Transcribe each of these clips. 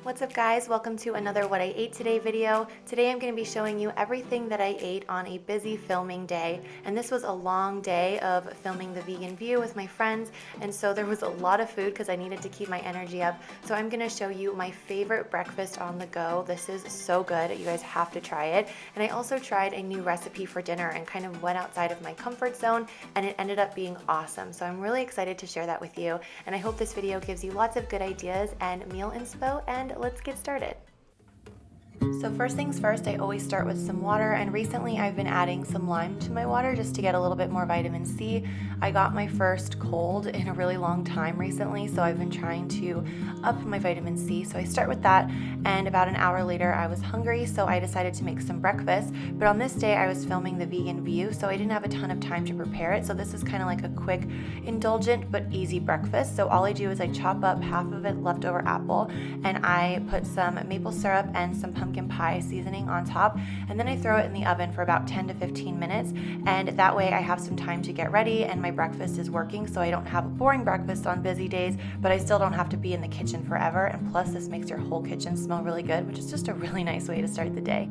What's up guys, welcome to another What I Ate Today video. Today I'm going to be showing you everything that I ate on a busy filming day, and this was a long day of filming the Vegan View with my friends, and so there was a lot of food because I needed to keep my energy up. So I'm going to show you my favorite breakfast on the go. This is so good, you guys have to try it. And I also tried a new recipe for dinner and kind of went outside of my comfort zone, and it ended up being awesome. So I'm really excited to share that with you, and I hope this video gives you lots of good ideas and meal inspo, and let's get started. So first things first, I always start with some water, and recently I've been adding some lime to my water just to get a little bit more vitamin C. I got my first cold in a really long time recently, so I've been trying to up my vitamin C. So I start with that, and about an hour later I was hungry, so I decided to make some breakfast. But on this day I was filming the Vegan View, so I didn't have a ton of time to prepare it. So this is kind of like a quick, indulgent but easy breakfast. So all I do is I chop up half of it leftover apple, and I put some maple syrup and some pumpkin pie seasoning on top, and then I throw it in the oven for about 10 to 15 minutes, and that way I have some time to get ready and my breakfast is working, so I don't have a boring breakfast on busy days, but I still don't have to be in the kitchen forever. And plus this makes your whole kitchen smell really good, which is just a really nice way to start the day.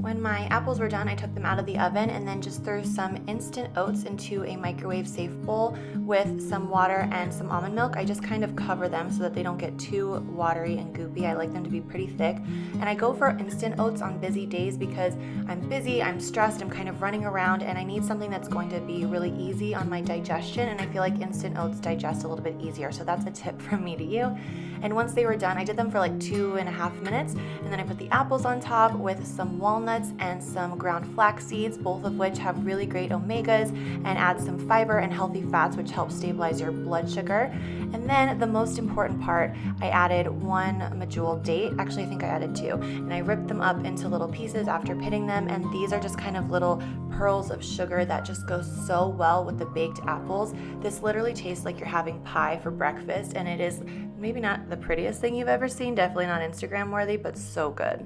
When my apples were done, I took them out of the oven and then just threw some instant oats into a microwave safe bowl with some water and some almond milk. I just kind of cover them so that they don't get too watery and goopy. I like them to be pretty thick. And I go for instant oats on busy days because I'm busy, I'm stressed, I'm kind of running around, and I need something that's going to be really easy on my digestion, and I feel like instant oats digest a little bit easier. So that's a tip from me to you. And once they were done, I did them for like 2.5 minutes, and then I put the apples on top with some walnuts and some ground flax seeds, both of which have really great omegas and add some fiber and healthy fats, which help stabilize your blood sugar. And then the most important part, I added 1 medjool date. Actually, I think I added 2, and I ripped them up into little pieces after pitting them, and these are just kind of little pearls of sugar that just go so well with the baked apples. This literally tastes like you're having pie for breakfast, and it is maybe not the prettiest thing you've ever seen, definitely not Instagram worthy, but so good.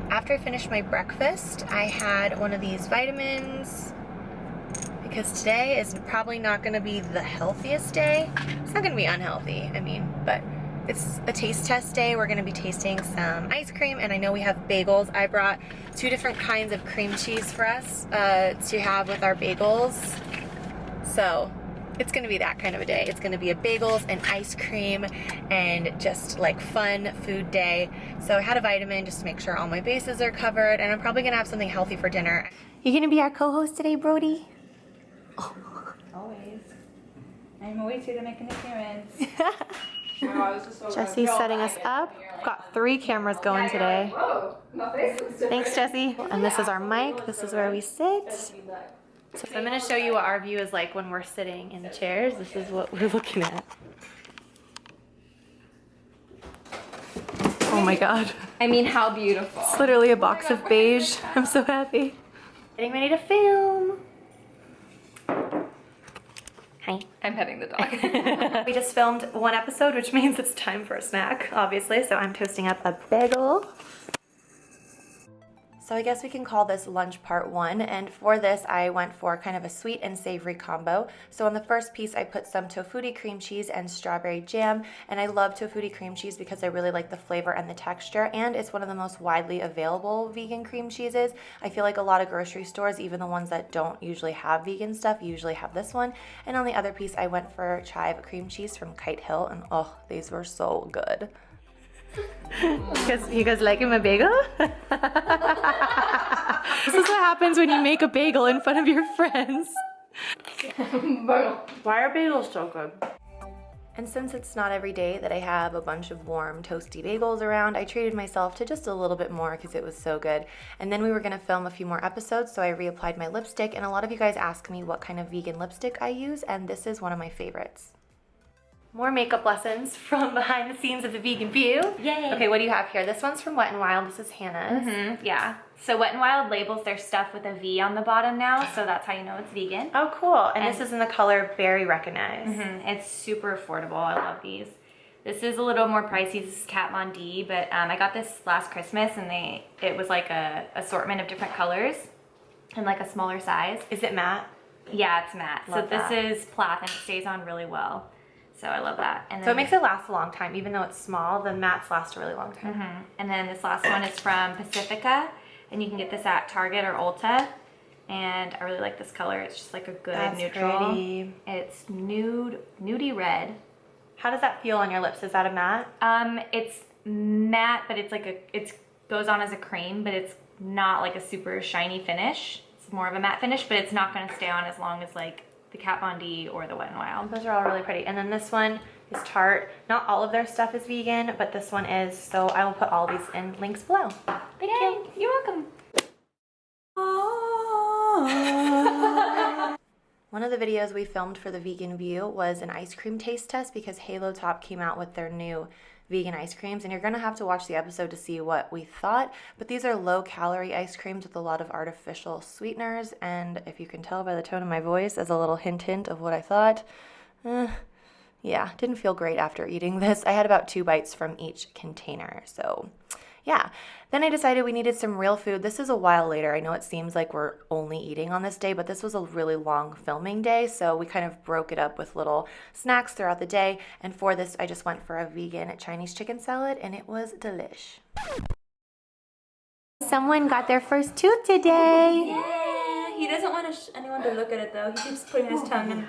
After I finished my breakfast, I had one of these vitamins because today is probably not going to be the healthiest day. It's not going to be unhealthy, I mean, but it's a taste test day. We're going to be tasting some ice cream, and I know we have bagels. I brought 2 different kinds of cream cheese for us to have with our bagels. So it's gonna be that kind of a day. It's gonna be a bagels and ice cream and just like fun food day. So I had a vitamin just to make sure all my bases are covered, and I'm probably gonna have something healthy for dinner. You gonna be our co-host today, Brody? Oh. Always. I'm always here to make an appearance. Jesse's setting us up. We've got 3 cameras going today. Thanks, Jesse. And this is our mic. This is where we sit. So I'm going to show you what our view is like when we're sitting in the chairs. This is what we're looking at. Oh my god. I mean, how beautiful. It's literally a box of beige. I'm so happy. Getting ready to film. Hi. I'm petting the dog. We just filmed 1 episode, which means it's time for a snack, obviously. So I'm toasting up a bagel. So I guess we can call this lunch part 1, and for this I went for kind of a sweet and savory combo. So on the first piece I put some tofutti cream cheese and strawberry jam, and I love tofutti cream cheese because I really like the flavor and the texture, and it's one of the most widely available vegan cream cheeses. I feel like a lot of grocery stores, even the ones that don't usually have vegan stuff, usually have this one. And on the other piece I went for chive cream cheese from Kite Hill, and oh, these were so good. You guys liking my bagel? This is what happens when you make a bagel in front of your friends. Why are bagels so good? And since it's not every day that I have a bunch of warm toasty bagels around, I treated myself to just a little bit more because it was so good. And then we were going to film a few more episodes, so I reapplied my lipstick, and a lot of you guys ask me what kind of vegan lipstick I use, and this is one of my favorites. More makeup lessons from behind the scenes of the Vegan View. Yay! Okay, what do you have here? This one's from Wet n Wild. This is Hannah's. Yeah. So Wet n Wild labels their stuff with a V on the bottom now, so that's how you know it's vegan. Oh, cool. And this is in the color Berry Recognize. It's super affordable. I love these. This is a little more pricey. This is Kat Von D, but I got this last Christmas, and it was like a assortment of different colors and like a smaller size. Is it matte? Yeah, it's matte. Love so this that. is plath, and it stays on really well. So I love that. And then, So it makes it last a long time, even though it's small. The mattes last a really long time. And then this last one is from Pacifica, and you can get this at Target or Ulta. And I really like this color. It's just like a good That's neutral. pretty. It's nudie red. How does that feel on your lips? Is that a matte? It's matte, but it's like it goes on as a cream, but it's not like a super shiny finish. It's more of a matte finish, but it's not going to stay on as long as like the Kat Von D or the Wet n Wild. Those are all really pretty. And then this one is Tarte. Not all of their stuff is vegan, but this one is. So I will put all these in links below. Thank you. You're welcome. One of the videos we filmed for the Vegan View was an ice cream taste test because Halo Top came out with their new vegan ice creams, and you're gonna have to watch the episode to see what we thought. But these are low-calorie ice creams with a lot of artificial sweeteners, and if you can tell by the tone of my voice, as a little hint of what I thought, yeah, didn't feel great after eating this. I had about 2 bites from each container, so yeah. Then I decided we needed some real food. This is a while later. I know it seems like we're only eating on this day, but this was a really long filming day, so we kind of broke it up with little snacks throughout the day. And for this, I just went for a vegan Chinese chicken salad, and it was delish. Someone got their first tooth today. Yeah, he doesn't want anyone to look at it though. He keeps putting his tongue in.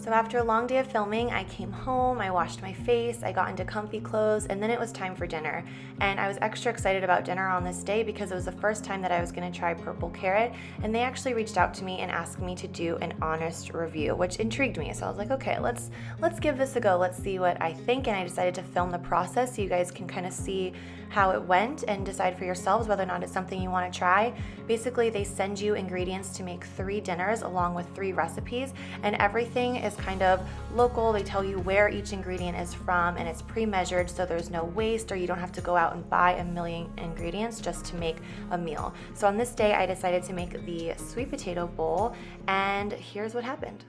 So after a long day of filming, I came home, I washed my face, I got into comfy clothes, and then it was time for dinner. And I was extra excited about dinner on this day because it was the first time that I was gonna try Purple Carrot, and they actually reached out to me and asked me to do an honest review, which intrigued me. So I was like, okay, let's give this a go. Let's see what I think, and I decided to film the process so you guys can kind of see how it went and decide for yourselves whether or not it's something you want to try. Basically, they send you ingredients to make 3 dinners along with 3 recipes, and everything is kind of local. They tell you where each ingredient is from, and it's pre-measured so there's no waste, or you don't have to go out and buy a million ingredients just to make a meal. So on this day, I decided to make the sweet potato bowl, and here's what happened.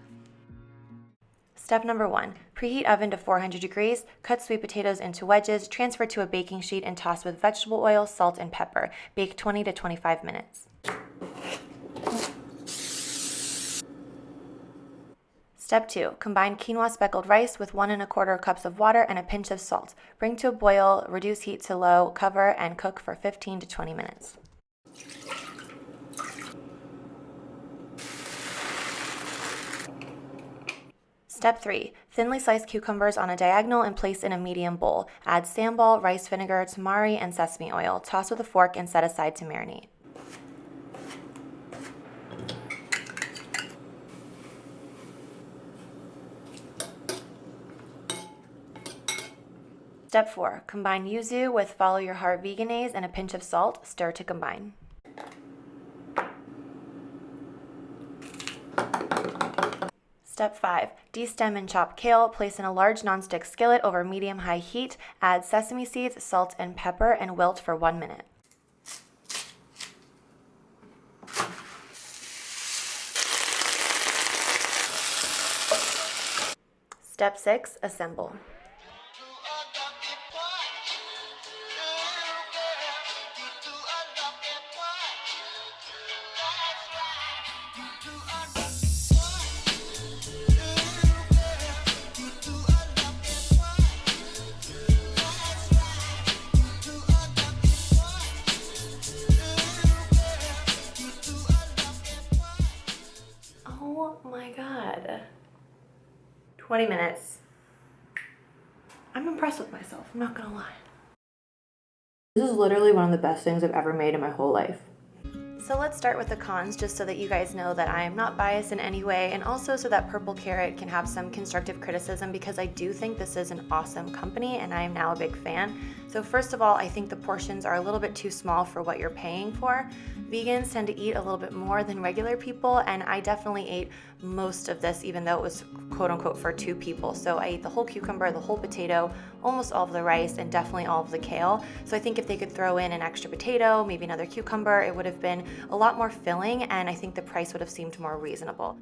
Step number 1, preheat oven to 400 degrees, cut sweet potatoes into wedges, transfer to a baking sheet, and toss with vegetable oil, salt, and pepper. Bake 20 to 25 minutes. Step 2, combine quinoa speckled rice with 1 1/4 cups of water and a pinch of salt. Bring to a boil, reduce heat to low, cover, and cook for 15 to 20 minutes. Step 3, thinly slice cucumbers on a diagonal and place in a medium bowl. Add sambal, rice vinegar, tamari, and sesame oil. Toss with a fork and set aside to marinate. Step 4, combine yuzu with Follow Your Heart Veganese and a pinch of salt. Stir to combine. Step 5, destem and chop kale. Place in a large nonstick skillet over medium-high heat. Add sesame seeds, salt, and pepper and wilt for 1 minute. Step 6, assemble. Oh my god. 20 minutes. I'm impressed with myself, I'm not gonna lie. This is literally one of the best things I've ever made in my whole life. So let's start with the cons, just so that you guys know that I am not biased in any way, and also so that Purple Carrot can have some constructive criticism, because I do think this is an awesome company and I am now a big fan. So first of all, I think the portions are a little bit too small for what you're paying for. Vegans tend to eat a little bit more than regular people, and I definitely ate most of this even though it was quote unquote for 2 people. So I ate the whole cucumber, the whole potato, almost all of the rice, and definitely all of the kale. So I think if they could throw in an extra potato, maybe another cucumber, it would have been a lot more filling, and I think the price would have seemed more reasonable.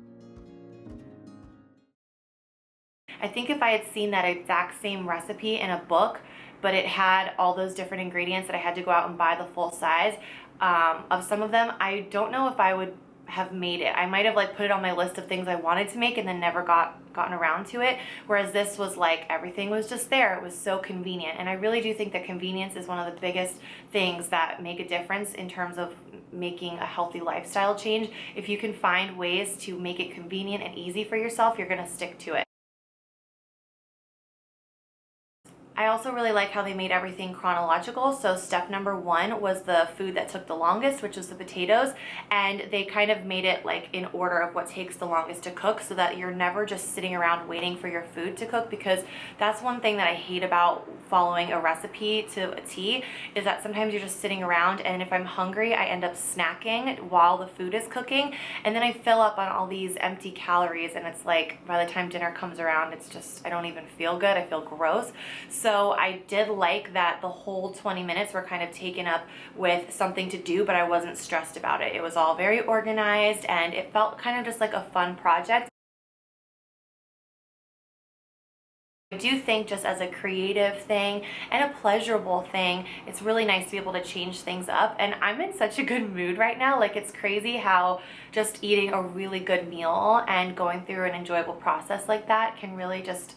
I think if I had seen that exact same recipe in a book, but it had all those different ingredients that I had to go out and buy the full size of some of them, I don't know if I would have made it. I might have like put it on my list of things I wanted to make and then never gotten around to it. Whereas this was like everything was just there. It was so convenient. And I really do think that convenience is one of the biggest things that make a difference in terms of making a healthy lifestyle change. If you can find ways to make it convenient and easy for yourself, you're gonna stick to it. I also really like how they made everything chronological. So step number 1 was the food that took the longest, which was the potatoes. And they kind of made it like in order of what takes the longest to cook so that you're never just sitting around waiting for your food to cook, because that's one thing that I hate about following a recipe to a T, is that sometimes you're just sitting around, and if I'm hungry, I end up snacking while the food is cooking, and then I fill up on all these empty calories, and it's like by the time dinner comes around, it's just, I don't even feel good. I feel gross. So I did like that the whole 20 minutes were kind of taken up with something to do, but I wasn't stressed about it. It was all very organized, and it felt kind of just like a fun project. I do think just as a creative thing and a pleasurable thing, it's really nice to be able to change things up. And I'm in such a good mood right now. Like, it's crazy how just eating a really good meal and going through an enjoyable process like that can really just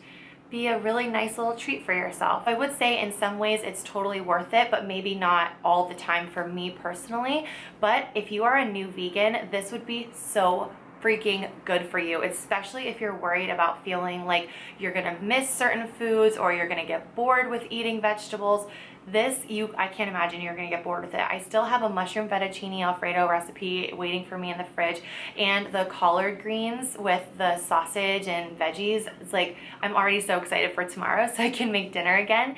be a really nice little treat for yourself. I would say in some ways it's totally worth it, but maybe not all the time for me personally. But if you are a new vegan, this would be so freaking good for you, especially if you're worried about feeling like you're gonna miss certain foods or you're gonna get bored with eating vegetables. I can't imagine you're gonna get bored with it. I still have a mushroom fettuccine Alfredo recipe waiting for me in the fridge, and the collard greens with the sausage and veggies. It's like, I'm already so excited for tomorrow so I can make dinner again.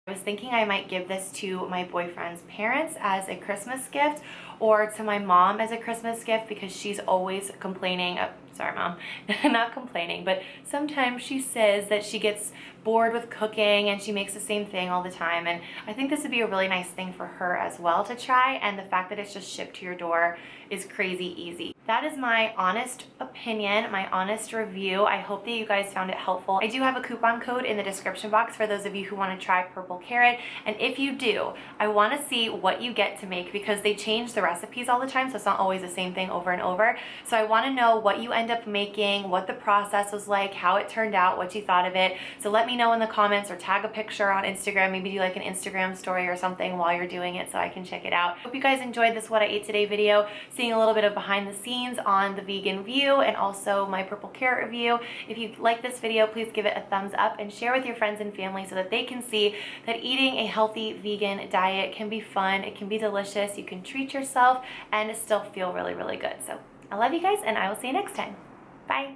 I was thinking I might give this to my boyfriend's parents as a Christmas gift, or to my mom as a Christmas gift, because she's always complaining. Sorry, Mom, not complaining, but sometimes she says that she gets bored with cooking and she makes the same thing all the time. And I think this would be a really nice thing for her as well to try. And the fact that it's just shipped to your door is crazy easy. That is my honest opinion, my honest review. I hope that you guys found it helpful. I do have a coupon code in the description box for those of you who want to try purple carrot. And if you do, I want to see what you get to make, because they change the recipes all the time, so it's not always the same thing over and over. So I want to know what you end up making, what the process was like, how it turned out, what you thought of it. So let me know in the comments, or tag a picture on Instagram, maybe do like an Instagram story or something while you're doing it so I can check it out. Hope you guys enjoyed this What I Ate Today video, seeing a little bit of behind the scenes on the vegan view and also my purple carrot review. If you like this video, please give it a thumbs up and share with your friends and family so that they can see that eating a healthy vegan diet can be fun, it can be delicious, you can treat yourself and still feel really, really good. So I love you guys, and I will see you next time. Bye.